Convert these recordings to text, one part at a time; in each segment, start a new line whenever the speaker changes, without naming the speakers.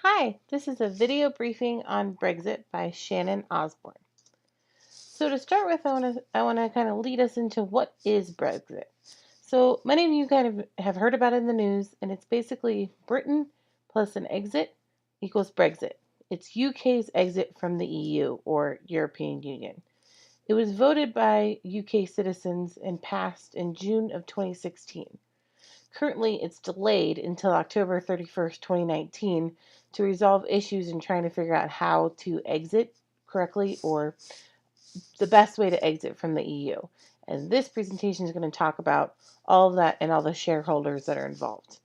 Hi, this is a video briefing on Brexit by Shannon Osborne. So to start with, I want to kind of lead us into what is Brexit. So many of you kind of have heard about it in the news, and it's basically Britain plus an exit equals Brexit. It's UK's exit from the EU or European Union. It was voted by UK citizens and passed in June of 2016. Currently, it's delayed until October 31st, 2019 to resolve issues in trying to figure out how to exit correctly or the best way to exit from the EU. And this presentation is going to talk about all of that and all the shareholders that are involved.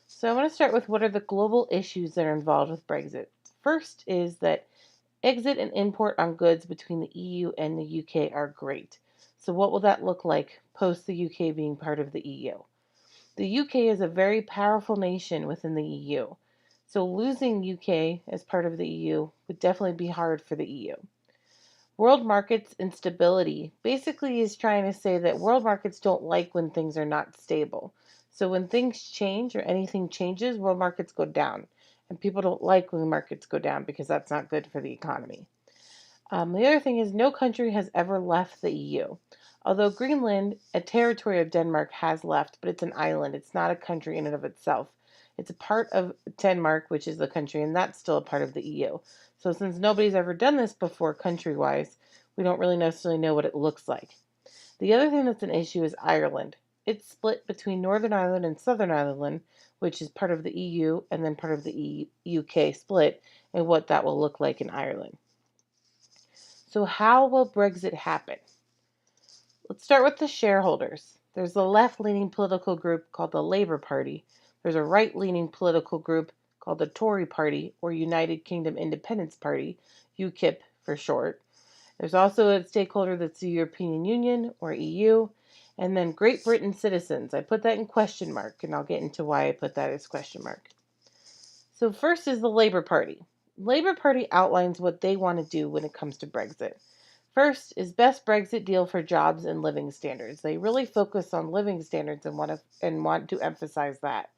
So I want to start with what are the global issues that are involved with Brexit. First is that exit and import on goods between the EU and the UK are great. So what will that look like post the UK being part of the EU? The UK is a very powerful nation within the EU, so losing UK as part of the EU would definitely be hard for the EU. World markets instability basically is trying to say that world markets don't like when things are not stable. So when things change or anything changes, world markets go down. And people don't like when markets go down because that's not good for the economy. The other thing is no country has ever left the EU. Although Greenland, a territory of Denmark, has left, but it's an island. It's not a country in and of itself. It's a part of Denmark, which is the country, and that's still a part of the EU. So since nobody's ever done this before country-wise, we don't really necessarily know what it looks like. The other thing that's an issue is Ireland. It's split between Northern Ireland and Southern Ireland, which is part of the EU and then part of the UK split, and what that will look like in Ireland. So how will Brexit happen? Let's start with the shareholders. There's a left-leaning political group called the Labour Party. There's a right-leaning political group called the Tory Party, or United Kingdom Independence Party, UKIP for short. There's also a stakeholder that's the European Union, or EU, and then Great Britain citizens. I put that in question mark, and I'll get into why I put that as question mark. So first is the Labour Party. Labour Party outlines what they want to do when it comes to Brexit. First is best Brexit deal for jobs and living standards. They really focus on living standards and want to emphasize that.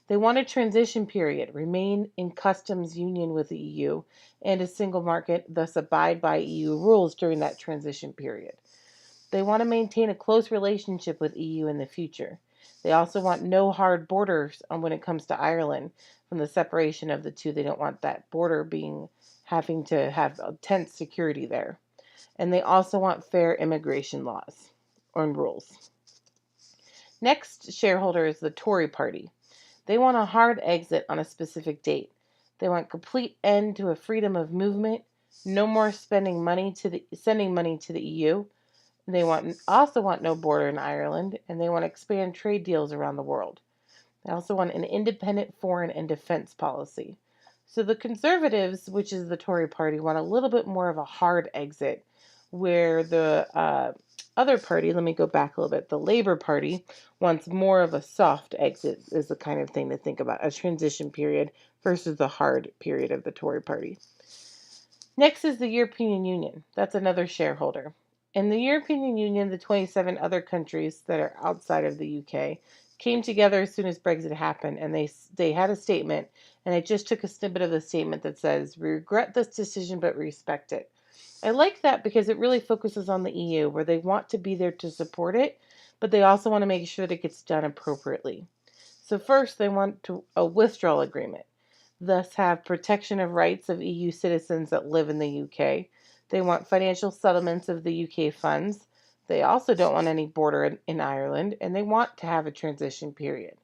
They want a transition period, remain in customs union with the EU and a single market, thus abide by EU rules during that transition period. They want to maintain a close relationship with EU in the future. They also want no hard borders on when it comes to Ireland from the separation of the two. They don't want that border having to have tense security there. And they also want fair immigration laws or rules. Next shareholder is the Tory Party. They want a hard exit on a specific date. They want complete end to a freedom of movement, no more sending money to the EU. They also want no border in Ireland, and they want to expand trade deals around the world. They also want an independent foreign and defense policy. So the Conservatives, which is the Tory Party, want a little bit more of a hard exit, where the other party, let me go back a little bit, the Labour Party wants more of a soft exit, is the kind of thing to think about, a transition period versus the hard period of the Tory Party. Next is the European Union. That's another shareholder. In the European Union, the 27 other countries that are outside of the UK came together as soon as Brexit happened, and they had a statement, and I just took a snippet of the statement that says, "We regret this decision, but respect it." I like that because it really focuses on the EU, where they want to be there to support it, but they also want to make sure that it gets done appropriately. So first, they want a withdrawal agreement, thus have protection of rights of EU citizens that live in the UK. They want financial settlements of the UK funds. They also don't want any border in Ireland, and they want to have a transition period.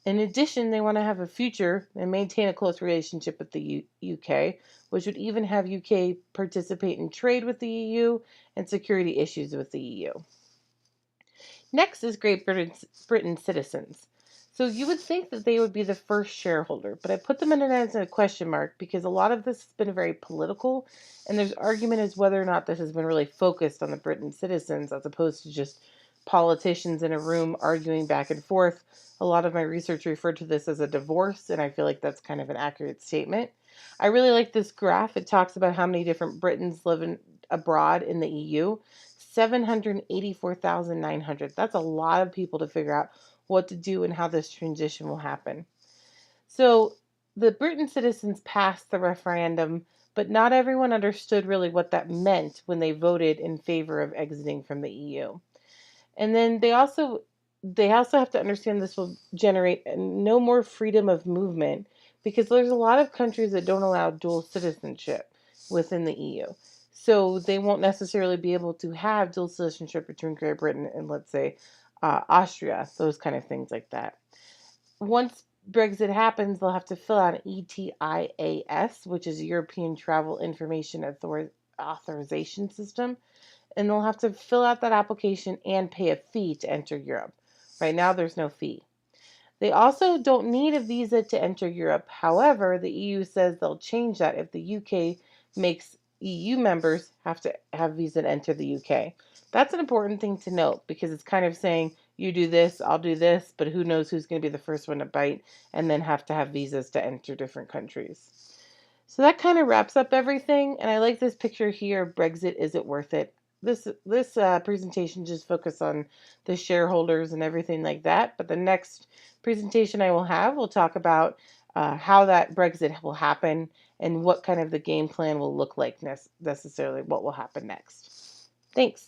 In addition, they want to have a future and maintain a close relationship with the UK, which would even have UK participate in trade with the EU and security issues with the EU. Next is Great Britain citizens. So you would think that they would be the first shareholder, but I put them in it as a question mark because a lot of this has been very political, and there's argument as whether or not this has been really focused on the Britain citizens as opposed to just politicians in a room arguing back and forth. A lot of my research referred to this as a divorce, and I feel like that's kind of an accurate statement. I really like this graph. It talks about how many different Britons live abroad in the EU. 784,900. That's a lot of people to figure out what to do and how this transition will happen. So the Britain citizens passed the referendum, but not everyone understood really what that meant when they voted in favor of exiting from the EU. And then they also have to understand this will generate no more freedom of movement because there's a lot of countries that don't allow dual citizenship within the EU. So they won't necessarily be able to have dual citizenship between Great Britain and, let's say, Austria, those kind of things like that. Once Brexit happens, they'll have to fill out an ETIAS, which is European Travel Information Authorization System, and they'll have to fill out that application and pay a fee to enter Europe. Right now, there's no fee. They also don't need a visa to enter Europe. However, the EU says they'll change that if the UK makes EU members have to have visa to enter the UK. That's an important thing to note because it's kind of saying you do this, I'll do this, but who knows who's going to be the first one to bite and then have to have visas to enter different countries. So that kind of wraps up everything. And I like this picture here. Brexit, is it worth it? This presentation just focused on the shareholders and everything like that. But the next presentation I will have will talk about how that Brexit will happen and what kind of the game plan will look like necessarily, what will happen next. Thanks.